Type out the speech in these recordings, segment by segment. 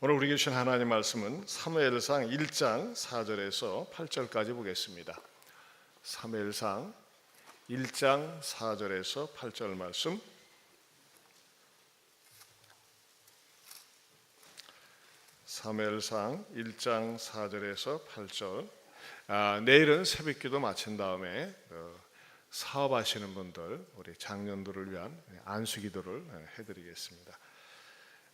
오늘 우리에게 주신 하나님 말씀은 사무엘상 1장 4절에서 8절까지 보겠습니다. 사무엘상 1장 4절에서 8절 말씀. 사무엘상 1장 4절에서 8절. 내일은 새벽기도 마친 다음에 사업하시는 분들, 우리 장년들을 위한 안수기도를 해드리겠습니다.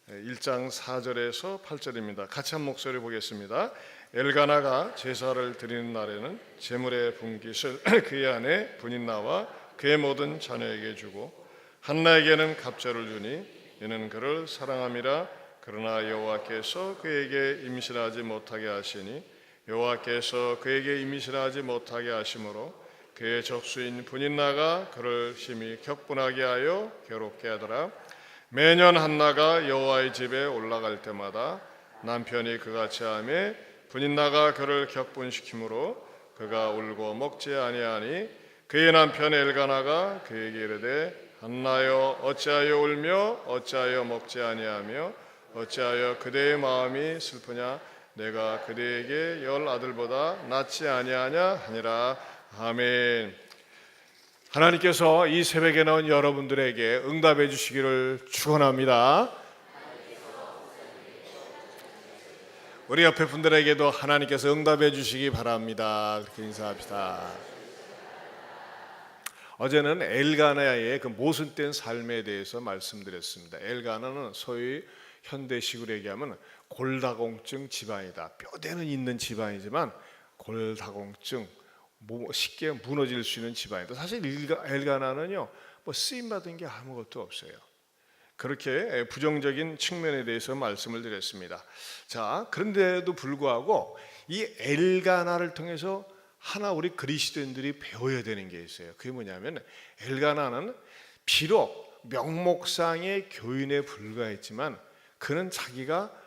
1장 4절에서 8절입니다. 같이 한 목소리 보겠습니다. 엘가나가 제사를 드리는 날에는 제물의 분깃을 그의 아내 분인나와 그의 모든 자녀에게 주고 한나에게는 갑절을 주니 이는 그를 사랑함이라. 그러나 여호와께서 그에게 임신하지 못하게 하시니 여호와께서 그에게 임신하지 못하게 하심으로 그의 적수인 분인나가 그를 심히 격분하게 하여 괴롭게 하더라. 매년 한나가 여호와의 집에 올라갈 때마다 남편이 그같이 하며 분인나가 그를 격분시키므로 그가 울고 먹지 아니하니 그의 남편 엘가나가 그에게 이르되 한나여 어찌하여 울며 어찌하여 먹지 아니하며 어찌하여 그대의 마음이 슬프냐. 내가 그대에게 10 아들보다 낫지 아니하냐 하니라. 아멘. 하나님께서 이 새벽에 나온 여러분들에게 응답해 주시기를 축원합니다. 우리 옆에 분들에게도 하나님께서 응답해 주시기 바랍니다. 그렇게 인사합시다. 어제는 엘가나의 그 모순된 삶에 대해서 말씀드렸습니다. 엘가나는 소위 현대식으로 얘기하면 골다공증 집안이다. 뼈대는 있는 집안이지만 골다공증, 쉽게 무너질 수 있는 집안이다. 사실 엘가나는요, 쓰임 받은 게 아무것도 없어요. 그렇게 부정적인 측면에 대해서 말씀을 드렸습니다. 자, 그런데도 불구하고 이 엘가나를 통해서 하나 우리 그리스도인들이 배워야 되는 게 있어요. 그게 뭐냐면 엘가나는 비록 명목상의 교인에 불과했지만 그는 자기가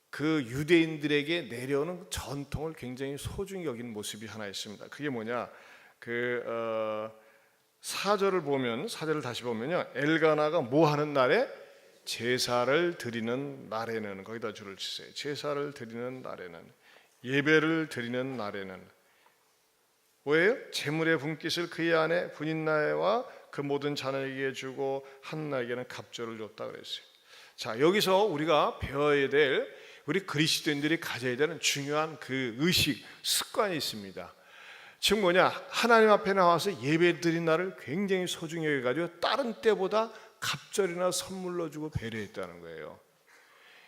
그 유대인들에게 내려오는 전통을 굉장히 소중히 여기는 모습이 하나 있습니다. 그게 뭐냐? 4절을 보면, 4절을 다시 보면요, 엘가나가 뭐 하는 날에? 제사를 드리는 날에는, 거기다 줄을 치세요. 제사를 드리는 날에는, 예배를 드리는 날에는 뭐예요? 제물의 분깃을 그의 아내 분인나와 그 모든 자녀에게 주고 한나에게는 갑절을 줬다 그랬어요. 자, 여기서 우리가 배워야 될, 우리 그리스도인들이 가져야 되는 중요한 그 의식, 습관이 있습니다. 즉 뭐냐? 하나님 앞에 나와서 예배 드린 날을 굉장히 소중히 여겨가지고 다른 때보다 갑절이나 선물로 주고 배려했다는 거예요.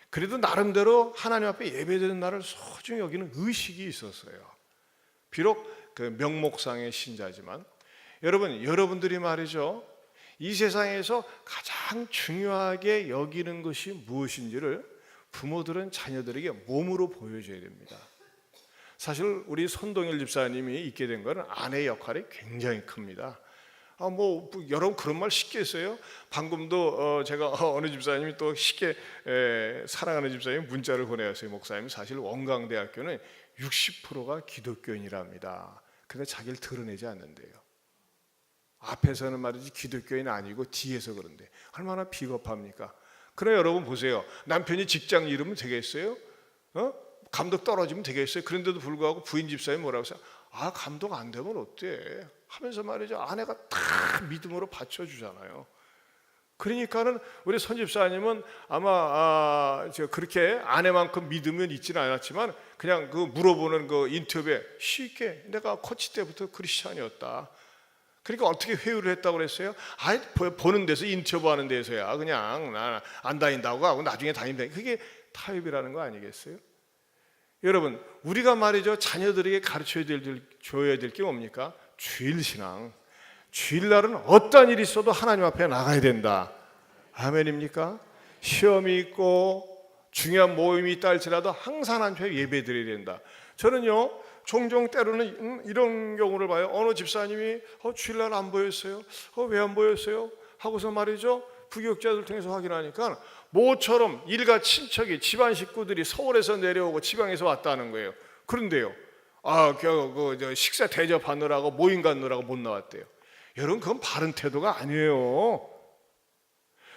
그래도 나름대로 하나님 앞에 예배 드린 날을 소중히 여기는 의식이 있었어요. 비록 그 명목상의 신자지만 여러분들이 말이죠, 이 세상에서 가장 중요하게 여기는 것이 무엇인지를 부모들은 자녀들에게 몸으로 보여줘야 됩니다. 사실 우리 손동일 집사님이 있게 된 것은 아내의 역할이 굉장히 큽니다. 여러분 그런 말 쉽게 했어요. 방금도 제가 어느 집사님이 또 쉽게 사랑하는 집사님이 문자를 보내왔어요. 목사님, 사실 원광대학교는 60%가 기독교인이랍니다. 근데 자기를 드러내지 않는데요. 앞에서는 말이지 기독교인 아니고 뒤에서 그런데 얼마나 비겁합니까? 그래, 여러분 보세요. 남편이 직장 잃으면 되겠어요? 감독 떨어지면 되겠어요? 그런데도 불구하고 부인 집사님이 뭐라고 했어요? 감독 안 되면 어때? 하면서 말이죠, 아내가 다 믿음으로 받쳐주잖아요. 그러니까는 우리 손 집사님은 아마 그렇게 아내만큼 믿음은 있지는 않았지만 그냥 그 물어보는 그 인터뷰에 쉽게 내가 코치 때부터 크리스찬이었다. 그러니까 어떻게 회유를 했다고 그랬어요? 보는 데서, 인터뷰하는 데서야 그냥 나 안 다닌다고 하고 나중에 다닌다. 그게 타협이라는 거 아니겠어요? 여러분, 우리가 말이죠, 자녀들에게 가르쳐야 줘야 될 게 뭡니까? 주일신앙. 주일날은 어떤 일이 있어도 하나님 앞에 나가야 된다. 아멘입니까? 시험이 있고 중요한 모임이 있다 할지라도 항상 하나님 앞에 예배 드려야 된다. 저는요, 종종 때로는 이런 경우를 봐요. 어느 집사님이 주일날 안 보였어요. 왜 안 보였어요? 하고서 말이죠, 부교육자들 통해서 확인하니까 모처럼 일가 친척이, 집안 식구들이 서울에서 내려오고 지방에서 왔다는 거예요. 그런데요, 식사 대접하느라고 모임 갖느라고 못 나왔대요. 여러분, 그건 바른 태도가 아니에요.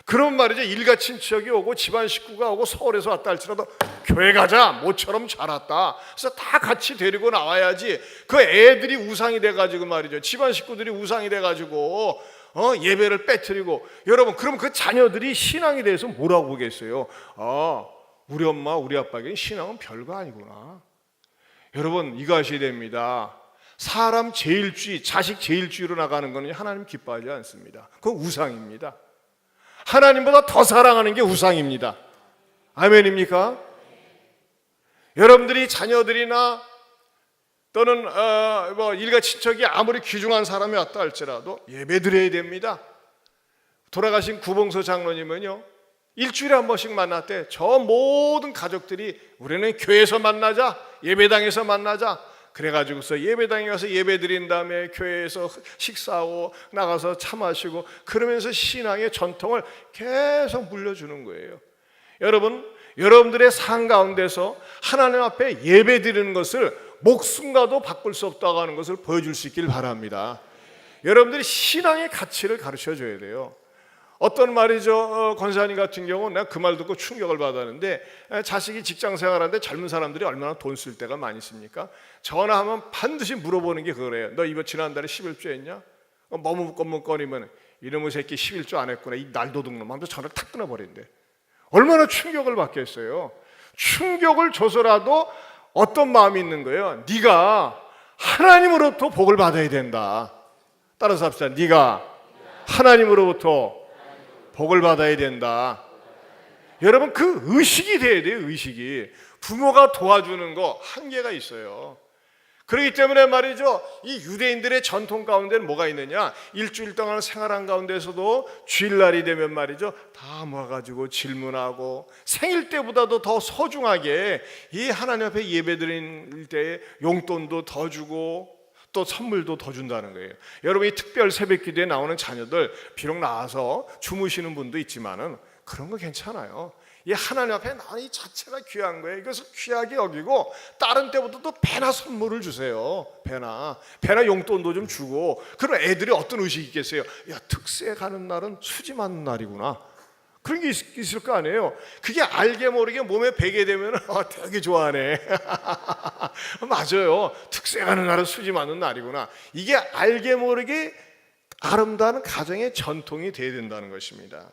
그런 말이죠. 일가 친척이 오고 집안 식구가 오고 서울에서 왔다 할지라도 교회 가자, 모처럼 잘 왔다. 그래서 다 같이 데리고 나와야지. 그 애들이 우상이 돼가지고 말이죠. 집안 식구들이 우상이 돼가지고 예배를 빼뜨리고, 여러분 그럼 그 자녀들이 신앙에 대해서 뭐라고 보겠어요? 우리 엄마 우리 아빠에게 신앙은 별거 아니구나. 여러분 이거 아셔야 됩니다. 사람 제일주의, 자식 제일주의로 나가는 것은 하나님 기뻐하지 않습니다. 그건 우상입니다. 하나님보다 더 사랑하는 게 우상입니다. 아멘입니까? 여러분들이 자녀들이나 또는 일가 친척이 아무리 귀중한 사람이 왔다 할지라도 예배드려야 됩니다. 돌아가신 구봉서 장로님은요, 일주일에 한 번씩 만났대. 저 모든 가족들이 우리는 교회에서 만나자, 예배당에서 만나자. 그래가지고서 예배당에 가서 예배 드린 다음에 교회에서 식사하고 나가서 차 마시고, 그러면서 신앙의 전통을 계속 물려주는 거예요. 여러분, 여러분들의 삶 가운데서 하나님 앞에 예배 드리는 것을 목숨과도 바꿀 수 없다고 하는 것을 보여줄 수 있길 바랍니다. 여러분들이 신앙의 가치를 가르쳐 줘야 돼요. 어떤 말이죠, 권사님 같은 경우는 내가 그 말 듣고 충격을 받았는데, 자식이 직장 생활하는데 젊은 사람들이 얼마나 돈 쓸 때가 많이 있습니까? 전화하면 반드시 물어보는 게 그거래요. 너 이번 지난달에 11조 했냐? 머뭇거리면 이놈의 새끼 11조 안 했구나, 이 날도둑놈 하면서 전화를 탁 끊어버린대. 얼마나 충격을 받겠어요. 충격을 줘서라도 어떤 마음이 있는 거예요? 네가 하나님으로부터 복을 받아야 된다. 따라서 합시다. 네가 하나님으로부터 복을 받아야 된다. 여러분 그 의식이 돼야 돼요. 의식이. 부모가 도와주는 거 한계가 있어요. 그렇기 때문에 말이죠, 이 유대인들의 전통 가운데는 뭐가 있느냐, 일주일 동안 생활한 가운데서도 주일날이 되면 말이죠, 다 모아가지고 질문하고, 생일 때보다도 더 소중하게 이 하나님 앞에 예배드릴 때 용돈도 더 주고 또 선물도 더 준다는 거예요. 여러분 이 특별 새벽 기도에 나오는 자녀들, 비록 나와서 주무시는 분도 있지만은 그런 거 괜찮아요. 이 하나님 앞에 나는 이 자체가 귀한 거예요. 이것을 귀하게 여기고 다른 때보다도 배나 선물을 주세요. 배나 용돈도 좀 주고. 그럼 애들이 어떤 의식이 있겠어요? 야, 특세 가는 날은 수지 맞는 날이구나. 그런 게 있을 거 아니에요. 그게 알게 모르게 몸에 배게 되면 되게 좋아하네. 맞아요. 특세 가는 날은 수지 맞는 날이구나. 이게 알게 모르게 아름다운 가정의 전통이 돼야 된다는 것입니다.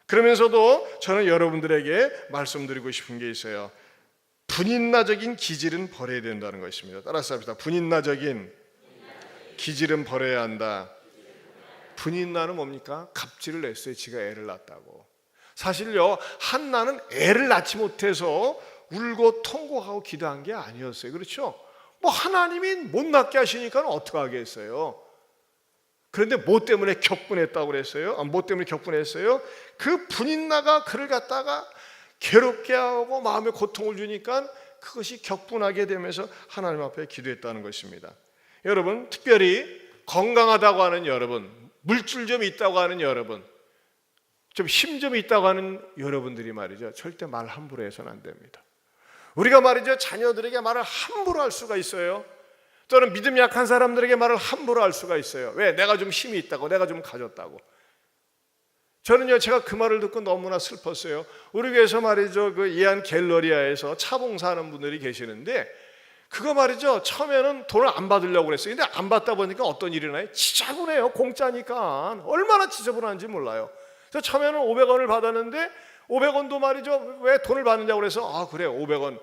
그러면서도 저는 여러분들에게 말씀드리고 싶은 게 있어요. 분인나적인 기질은 버려야 된다는 것입니다. 따라서 합시다. 분인나적인 기질은 버려야 한다. 분인나는 뭡니까? 갑질을 냈어요. 지가 애를 낳았다고. 사실요, 한나는 애를 낳지 못해서 울고 통곡하고 기도한 게 아니었어요. 그렇죠? 뭐 하나님이 못 낳게 하시니까 어떻게 하겠어요? 그런데 뭐 때문에 격분했다고 그랬어요? 뭐 때문에 격분했어요? 그 분인나가 그를 갖다가 괴롭게 하고 마음에 고통을 주니까 그것이 격분하게 되면서 하나님 앞에 기도했다는 것입니다. 여러분, 특별히 건강하다고 하는 여러분, 물줄 좀 있다고 하는 여러분, 좀 힘 좀 있다고 하는 여러분들이 말이죠, 절대 말 함부로 해서는 안 됩니다. 우리가 말이죠, 자녀들에게 말을 함부로 할 수가 있어요. 또는 믿음 약한 사람들에게 말을 함부로 할 수가 있어요. 왜? 내가 좀 힘이 있다고, 내가 좀 가졌다고. 저는요, 제가 그 말을 듣고 너무나 슬펐어요. 우리 교회에서 말이죠, 그 이안 갤러리아에서 차봉사하는 분들이 계시는데, 그거 말이죠, 처음에는 돈을 안 받으려고 그랬어요. 근데 안 받다 보니까 어떤 일이 나요? 지저분해요. 공짜니까. 얼마나 지저분한지 몰라요. 그래서 처음에는 500원을 받았는데 500원도 말이죠, 왜 돈을 받느냐고 그래서 그래 500원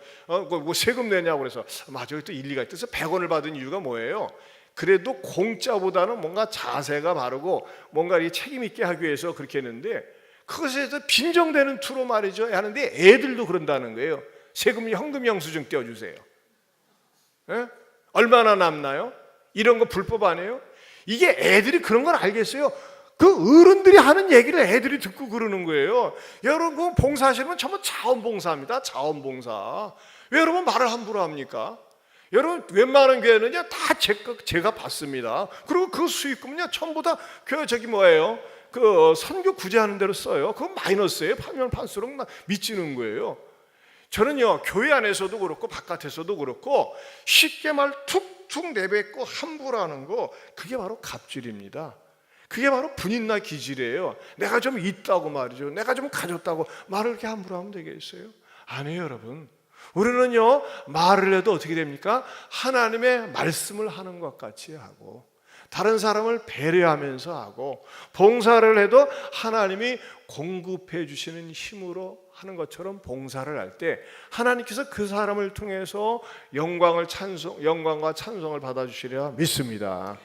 뭐 세금 내냐고 그래서 맞아요, 또 일리가 있어서 100원을 받은 이유가 뭐예요? 그래도 공짜보다는 뭔가 자세가 바르고 뭔가 이 책임 있게 하기 위해서 그렇게 했는데, 그것에서 빈정되는 투로 말이죠 하는데 애들도 그런다는 거예요. 세금 현금 영수증 떼어주세요. 예? 얼마나 남나요? 이런 거 불법 아니에요? 이게 애들이 그런 걸 알겠어요? 그 어른들이 하는 얘기를 애들이 듣고 그러는 거예요. 여러분 봉사하시면 전부 자원봉사입니다. 자원봉사. 왜 여러분 말을 함부로 합니까? 여러분 웬만한 교회는요 다 제가 받습니다. 그리고 그 수익금은요 전부 다 뭐예요? 그 선교 구제하는 대로 써요. 그건 마이너스예요. 파면 팔수록 미치는 거예요. 저는요 교회 안에서도 그렇고 바깥에서도 그렇고 쉽게 말 툭툭 내뱉고 함부로 하는 거, 그게 바로 갑질입니다. 그게 바로 분인나 기질이에요. 내가 좀 있다고 말이죠. 내가 좀 가졌다고 말을 이렇게 함부로 하면 되겠어요? 아니에요, 여러분. 우리는요, 말을 해도 어떻게 됩니까? 하나님의 말씀을 하는 것 같이 하고, 다른 사람을 배려하면서 하고, 봉사를 해도 하나님이 공급해 주시는 힘으로 하는 것처럼 봉사를 할 때 하나님께서 그 사람을 통해서 영광과 찬송을 받아주시리라 믿습니다.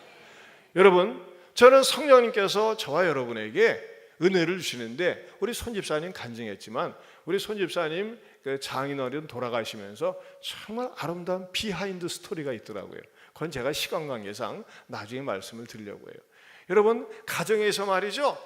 여러분, 저는 성령님께서 저와 여러분에게 은혜를 주시는데, 우리 손집사님 간증했지만 우리 손집사님 그 장인어른 돌아가시면서 정말 아름다운 비하인드 스토리가 있더라고요. 그건 제가 시간 관계상 나중에 말씀을 드리려고 해요. 여러분, 가정에서 말이죠,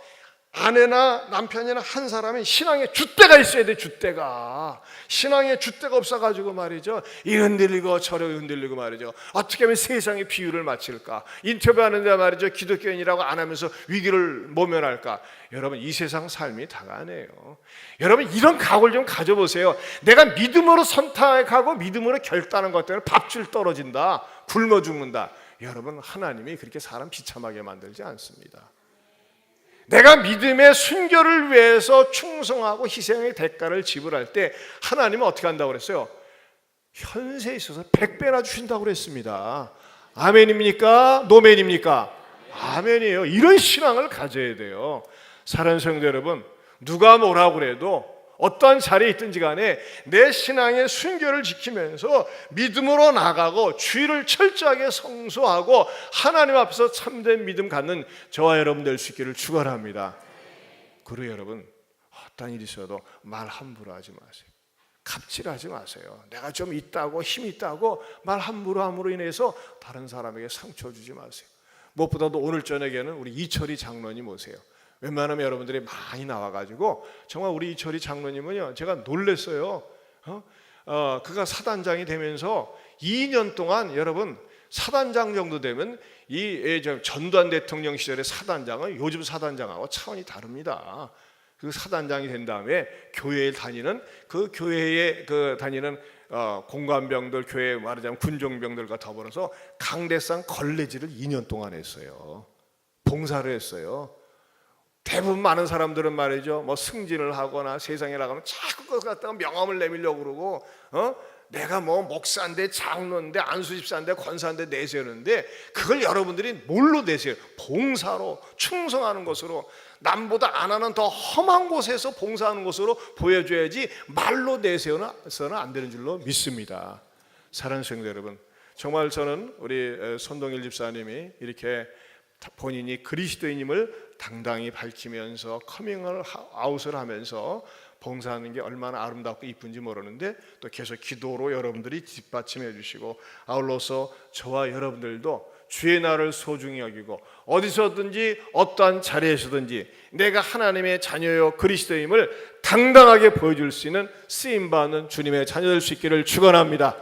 아내나 남편이나 한 사람이 신앙에 줏대가 있어야 돼. 줏대가, 신앙에 줏대가 없어가지고 말이죠, 이 흔들리고 저리 흔들리고 말이죠, 어떻게 하면 세상의 비유를 맞힐까, 인터뷰하는데 말이죠, 기독교인이라고 안 하면서 위기를 모면할까. 여러분, 이 세상 삶이 다가네요. 여러분, 이런 각오를 좀 가져보세요. 내가 믿음으로 선택하고 믿음으로 결단한 것 때문에 밥줄 떨어진다, 굶어 죽는다. 여러분, 하나님이 그렇게 사람 비참하게 만들지 않습니다. 내가 믿음의 순결을 위해서 충성하고 희생의 대가를 지불할 때 하나님은 어떻게 한다고 그랬어요? 현세에 있어서 100배나 주신다고 그랬습니다. 아멘입니까? 노멘입니까? 아멘이에요. 이런 신앙을 가져야 돼요. 사랑하는 성도 여러분, 누가 뭐라고 그래도 어떠한 자리에 있든지 간에 내 신앙의 순결을 지키면서 믿음으로 나가고 주의를 철저하게 성수하고 하나님 앞에서 참된 믿음 갖는 저와 여러분 될 수 있기를 축원합니다. 그리고 여러분, 어떤 일이 있어도 말 함부로 하지 마세요. 갑질하지 마세요. 내가 좀 있다고, 힘이 있다고 말 함부로 함으로 인해서 다른 사람에게 상처 주지 마세요. 무엇보다도 오늘 저녁에는 우리 이철이 장로님 오세요. 웬만하면 여러분들이 많이 나와가지고, 정말 우리 이철이 장로님은요, 제가 놀랐어요. 그가 사단장이 되면서 2년 동안, 여러분, 사단장 정도 되면 이 전두환 대통령 시절의 사단장은 요즘 사단장하고 차원이 다릅니다. 그 사단장이 된 다음에 교회에 다니는, 그 교회에 다니는 공관병들, 교회 말하자면 군종병들과 더불어서 강대상 걸레질을 2년 동안 했어요. 봉사를 했어요. 대부분 많은 사람들은 말이죠, 뭐 승진을 하거나 세상에 나가면 자꾸 그것 갖다가 명함을 내밀려고 그러고, 내가 뭐 목사인데 장로인데 안수집사인데 권사인데 내세우는데, 그걸 여러분들이 뭘로 내세요? 봉사로, 충성하는 것으로, 남보다 안 하는 더 험한 곳에서 봉사하는 것으로 보여줘야지 말로 내세워서는 안 되는 줄로 믿습니다. 사랑하는 성도 여러분, 정말 저는 우리 손동일 집사님이 이렇게 본인이 그리스도인임을 당당히 밝히면서 커밍아웃을 하면서 봉사하는 게 얼마나 아름답고 이쁜지 모르는데, 또 계속 기도로 여러분들이 뒷받침해 주시고, 아울러서 저와 여러분들도 주의 날을 소중히 여기고 어디서든지 어떠한 자리에서든지 내가 하나님의 자녀요 그리스도임을 당당하게 보여줄 수 있는 쓰임받는 주님의 자녀 될 수 있기를 축원합니다.